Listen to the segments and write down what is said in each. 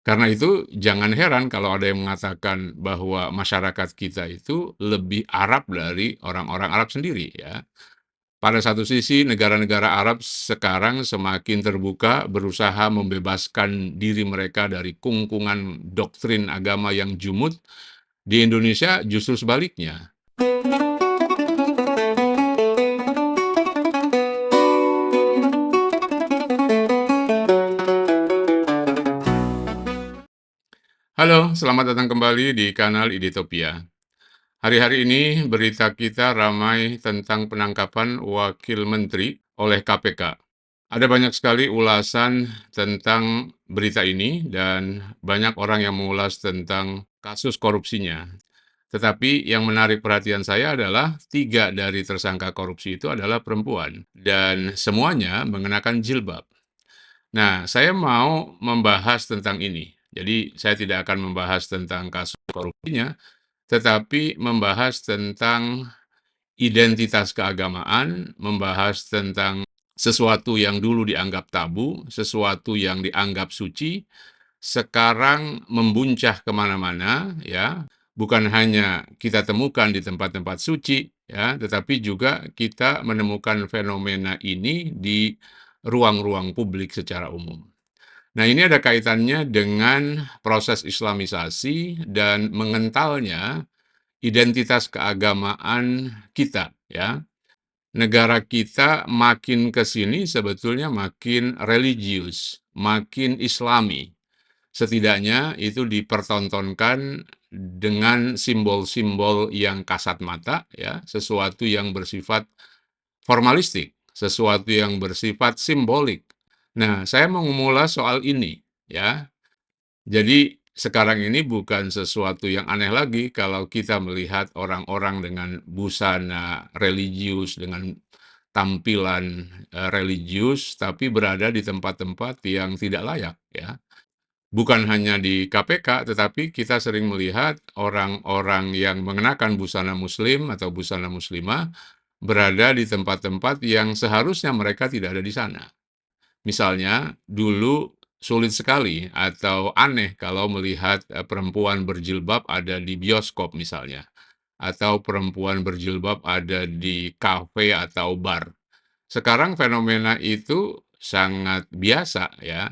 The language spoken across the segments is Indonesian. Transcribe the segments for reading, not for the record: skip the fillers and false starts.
Karena itu jangan heran kalau ada yang mengatakan bahwa masyarakat kita itu lebih Arab dari orang-orang Arab sendiri ya. Pada satu sisi negara-negara Arab sekarang semakin terbuka berusaha membebaskan diri mereka dari kungkungan doktrin agama yang jumud, di Indonesia justru sebaliknya. Halo, selamat datang kembali di kanal Idetopia. Hari-hari ini berita kita ramai tentang penangkapan wakil menteri oleh KPK. Ada banyak sekali ulasan tentang berita ini dan banyak orang yang mengulas tentang kasus korupsinya. Tetapi yang menarik perhatian saya adalah 3 dari tersangka korupsi itu adalah perempuan dan semuanya mengenakan jilbab. Nah, saya mau membahas tentang ini. Jadi, saya tidak akan membahas tentang kasus korupsinya, tetapi membahas tentang identitas keagamaan, membahas tentang sesuatu yang dulu dianggap tabu, sesuatu yang dianggap suci, sekarang membuncah kemana-mana, ya. Bukan hanya kita temukan di tempat-tempat suci, ya, tetapi juga kita menemukan fenomena ini di ruang-ruang publik secara umum. Nah, ini ada kaitannya dengan proses islamisasi dan mengentalnya identitas keagamaan kita, ya. Negara kita makin ke sini sebetulnya makin religius, makin islami. Setidaknya itu dipertontonkan dengan simbol-simbol yang kasat mata, ya, sesuatu yang bersifat formalistik, sesuatu yang bersifat simbolik. Nah, saya mau mengulas soal ini, ya. Jadi sekarang ini bukan sesuatu yang aneh lagi kalau kita melihat orang-orang dengan busana religius, dengan tampilan religius, tapi berada di tempat-tempat yang tidak layak, ya. Bukan hanya di KPK, tetapi kita sering melihat orang-orang yang mengenakan busana muslim atau busana muslimah berada di tempat-tempat yang seharusnya mereka tidak ada di sana. Misalnya, dulu sulit sekali atau aneh kalau melihat perempuan berjilbab ada di bioskop misalnya, atau perempuan berjilbab ada di kafe atau bar. Sekarang fenomena itu sangat biasa ya.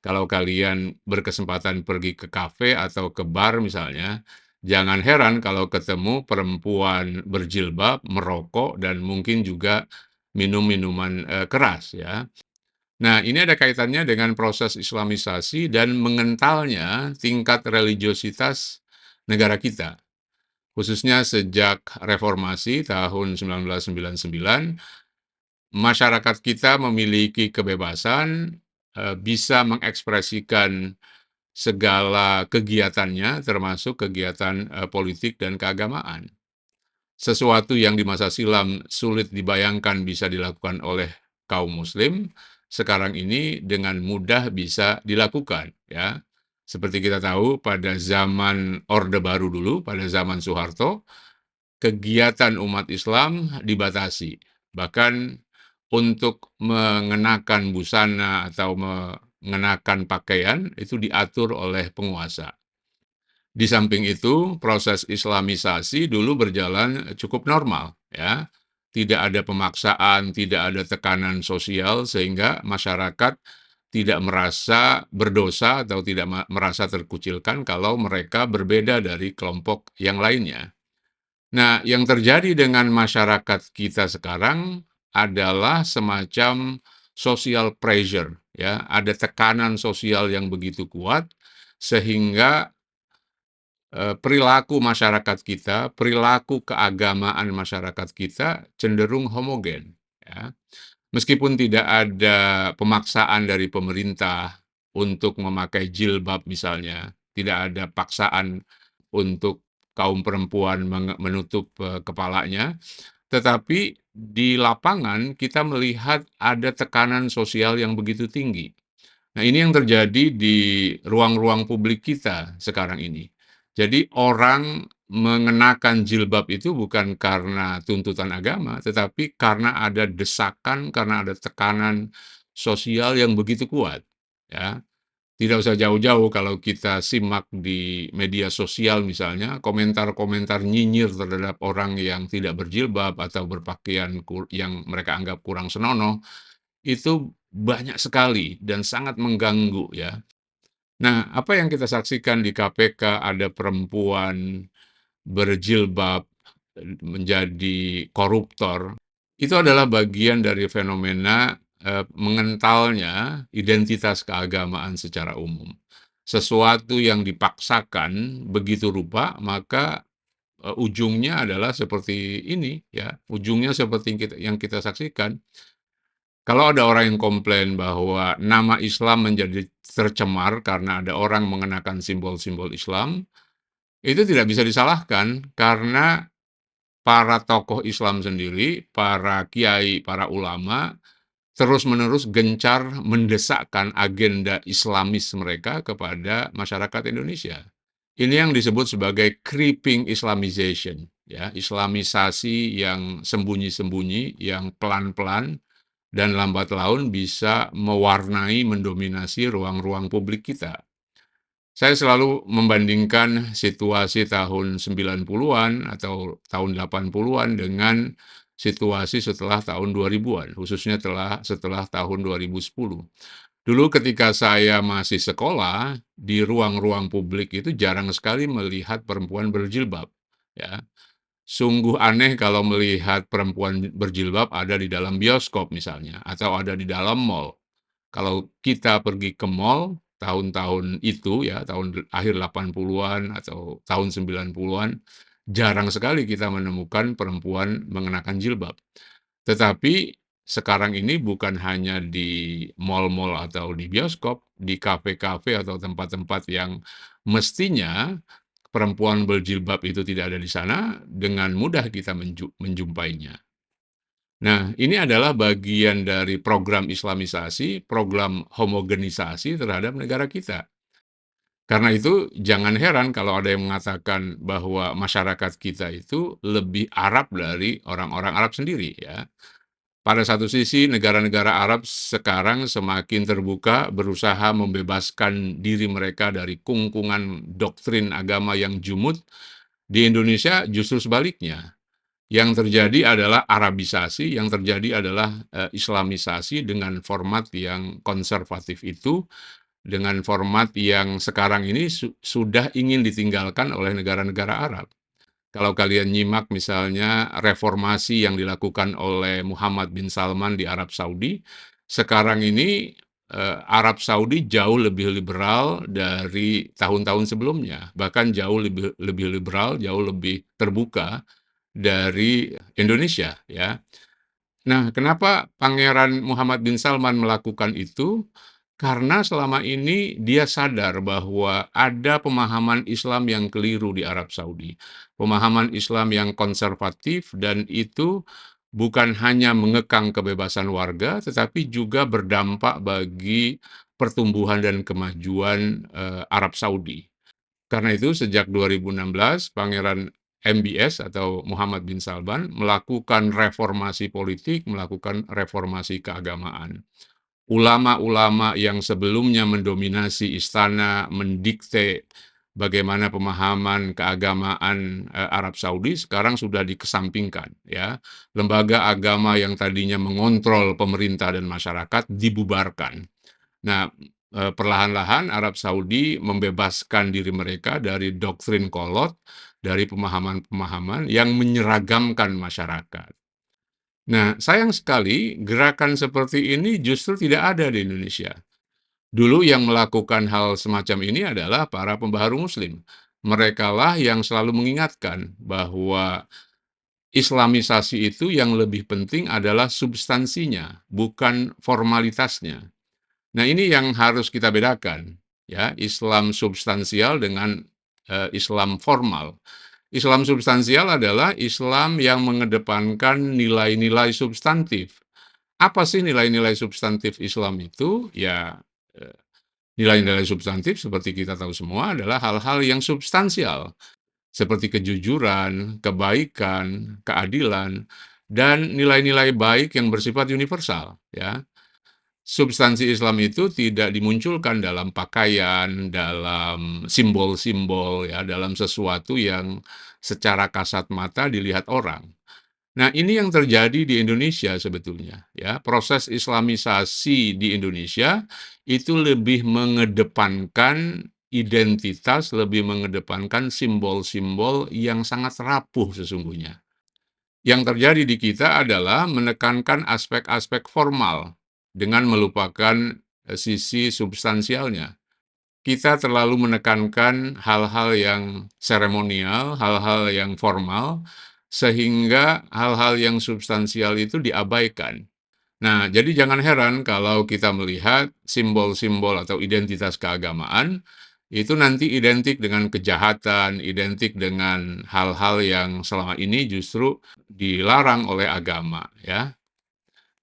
Kalau kalian berkesempatan pergi ke kafe atau ke bar misalnya, jangan heran kalau ketemu perempuan berjilbab, merokok, dan mungkin juga minum minuman keras ya. Nah, ini ada kaitannya dengan proses islamisasi dan mengentalnya tingkat religiositas negara kita. Khususnya sejak reformasi tahun 1999, masyarakat kita memiliki kebebasan, bisa mengekspresikan segala kegiatannya, termasuk kegiatan politik dan keagamaan. Sesuatu yang di masa silam sulit dibayangkan bisa dilakukan oleh kaum muslim, sekarang ini dengan mudah bisa dilakukan, ya. Seperti kita tahu pada zaman Orde Baru dulu, pada zaman Soeharto, kegiatan umat Islam dibatasi. Bahkan untuk mengenakan busana atau mengenakan pakaian itu diatur oleh penguasa. Di samping itu, proses islamisasi dulu berjalan cukup normal, ya. Tidak ada pemaksaan, tidak ada tekanan sosial, sehingga masyarakat tidak merasa berdosa atau tidak merasa terkucilkan kalau mereka berbeda dari kelompok yang lainnya. Nah, yang terjadi dengan masyarakat kita sekarang adalah semacam social pressure, ya. Ada tekanan sosial yang begitu kuat, sehingga perilaku masyarakat kita, perilaku keagamaan masyarakat kita cenderung homogen, ya. Meskipun tidak ada pemaksaan dari pemerintah untuk memakai jilbab misalnya, tidak ada paksaan untuk kaum perempuan menutup kepalanya, tetapi di lapangan kita melihat ada tekanan sosial yang begitu tinggi. Nah, ini yang terjadi di ruang-ruang publik kita sekarang ini. Jadi orang mengenakan jilbab itu bukan karena tuntutan agama, tetapi karena ada desakan, karena ada tekanan sosial yang begitu kuat, ya. Tidak usah jauh-jauh kalau kita simak di media sosial misalnya, komentar-komentar nyinyir terhadap orang yang tidak berjilbab atau berpakaian yang mereka anggap kurang senonoh, itu banyak sekali dan sangat mengganggu ya. Nah, apa yang kita saksikan di KPK ada perempuan berjilbab menjadi koruptor, itu adalah bagian dari fenomena, mengentalnya identitas keagamaan secara umum. Sesuatu yang dipaksakan begitu rupa, maka, ujungnya adalah seperti ini ya, ujungnya seperti yang kita saksikan. Kalau ada orang yang komplain bahwa nama Islam menjadi tercemar karena ada orang mengenakan simbol-simbol Islam, itu tidak bisa disalahkan karena para tokoh Islam sendiri, para kiai, para ulama, terus-menerus gencar mendesakkan agenda Islamis mereka kepada masyarakat Indonesia. Ini yang disebut sebagai creeping Islamization, ya, Islamisasi yang sembunyi-sembunyi, yang pelan-pelan dan lambat laun bisa mewarnai, mendominasi ruang-ruang publik kita. Saya selalu membandingkan situasi tahun 90-an atau tahun 80-an dengan situasi setelah tahun 2000-an, khususnya setelah tahun 2010. Dulu ketika saya masih sekolah, di ruang-ruang publik itu jarang sekali melihat perempuan berjilbab, ya. Sungguh aneh kalau melihat perempuan berjilbab ada di dalam bioskop misalnya, atau ada di dalam mall. Kalau kita pergi ke mall tahun-tahun itu ya, akhir 80-an atau tahun 90-an, jarang sekali kita menemukan perempuan mengenakan jilbab. Tetapi sekarang ini bukan hanya di mall-mall atau di bioskop, di kafe-kafe atau tempat-tempat yang mestinya perempuan berjilbab itu tidak ada di sana, dengan mudah kita menjumpainya. Nah, ini adalah bagian dari program Islamisasi, program homogenisasi terhadap negara kita. Karena itu jangan heran kalau ada yang mengatakan bahwa masyarakat kita itu lebih Arab dari orang-orang Arab sendiri ya. Pada satu sisi negara-negara Arab sekarang semakin terbuka berusaha membebaskan diri mereka dari kungkungan doktrin agama yang jumut. Di Indonesia justru sebaliknya. Yang terjadi adalah Arabisasi, yang terjadi adalah Islamisasi dengan format yang konservatif itu, dengan format yang sekarang ini sudah ingin ditinggalkan oleh negara-negara Arab. Kalau kalian nyimak misalnya reformasi yang dilakukan oleh Muhammad bin Salman di Arab Saudi, sekarang ini Arab Saudi jauh lebih liberal dari tahun-tahun sebelumnya, bahkan jauh lebih liberal, jauh lebih terbuka dari Indonesia ya. Nah, kenapa Pangeran Muhammad bin Salman melakukan itu? Karena selama ini dia sadar bahwa ada pemahaman Islam yang keliru di Arab Saudi. Pemahaman Islam yang konservatif dan itu bukan hanya mengekang kebebasan warga, tetapi juga berdampak bagi pertumbuhan dan kemajuan Arab Saudi. Karena itu sejak 2016 Pangeran MBS atau Muhammad bin Salman melakukan reformasi politik, melakukan reformasi keagamaan. Ulama-ulama yang sebelumnya mendominasi istana, mendikte bagaimana pemahaman keagamaan Arab Saudi sekarang sudah dikesampingkan ya. Lembaga agama yang tadinya mengontrol pemerintah dan masyarakat dibubarkan. Nah, perlahan-lahan Arab Saudi membebaskan diri mereka dari doktrin kolot, dari pemahaman-pemahaman yang menyeragamkan masyarakat. Nah, sayang sekali gerakan seperti ini justru tidak ada di Indonesia. Dulu yang melakukan hal semacam ini adalah para pembaharu muslim. Merekalah yang selalu mengingatkan bahwa Islamisasi itu yang lebih penting adalah substansinya, bukan formalitasnya. Nah, ini yang harus kita bedakan, ya, Islam substansial dengan Islam formal. Islam substansial adalah Islam yang mengedepankan nilai-nilai substantif. Apa sih nilai-nilai substantif Islam itu? Ya, eh, nilai-nilai substantif seperti kita tahu semua adalah hal-hal yang substansial, seperti kejujuran, kebaikan, keadilan, dan nilai-nilai baik yang bersifat universal, ya. Substansi Islam itu tidak dimunculkan dalam pakaian, dalam simbol-simbol ya, dalam sesuatu yang secara kasat mata dilihat orang. Nah, ini yang terjadi di Indonesia sebetulnya, ya. Proses Islamisasi di Indonesia itu lebih mengedepankan identitas, lebih mengedepankan simbol-simbol yang sangat rapuh sesungguhnya. Yang terjadi di kita adalah menekankan aspek-aspek formal dengan melupakan sisi substansialnya. Kita terlalu menekankan hal-hal yang seremonial, hal-hal yang formal, sehingga hal-hal yang substansial itu diabaikan. Nah, jadi jangan heran kalau kita melihat simbol-simbol atau identitas keagamaan itu nanti identik dengan kejahatan, identik dengan hal-hal yang selama ini justru dilarang oleh agama, ya.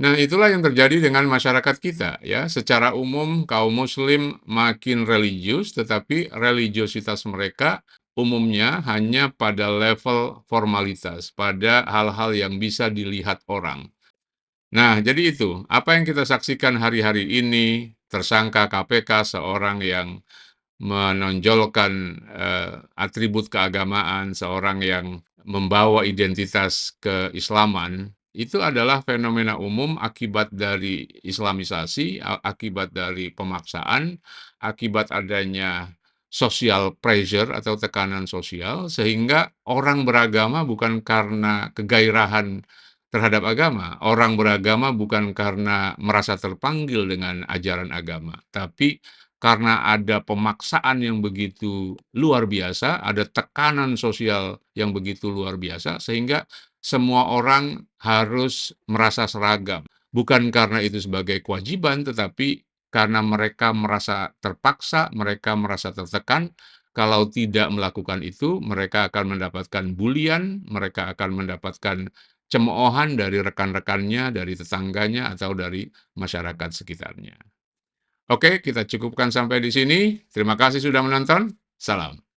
Nah, itulah yang terjadi dengan masyarakat kita, ya. Secara umum, kaum Muslim makin religius, tetapi religiositas mereka umumnya hanya pada level formalitas, pada hal-hal yang bisa dilihat orang. Nah, jadi itu, apa yang kita saksikan hari-hari ini, tersangka KPK seorang yang menonjolkan, atribut keagamaan, seorang yang membawa identitas keislaman, itu adalah fenomena umum akibat dari islamisasi, akibat dari pemaksaan, akibat adanya social pressure atau tekanan sosial, sehingga orang beragama bukan karena kegairahan terhadap agama, orang beragama bukan karena merasa terpanggil dengan ajaran agama, tapi karena ada pemaksaan yang begitu luar biasa, ada tekanan sosial yang begitu luar biasa, sehingga semua orang harus merasa seragam. Bukan karena itu sebagai kewajiban, tetapi karena mereka merasa terpaksa, mereka merasa tertekan. Kalau tidak melakukan itu, mereka akan mendapatkan bulian, mereka akan mendapatkan cemoohan dari rekan-rekannya, dari tetangganya, atau dari masyarakat sekitarnya. Oke, kita cukupkan sampai di sini. Terima kasih sudah menonton. Salam.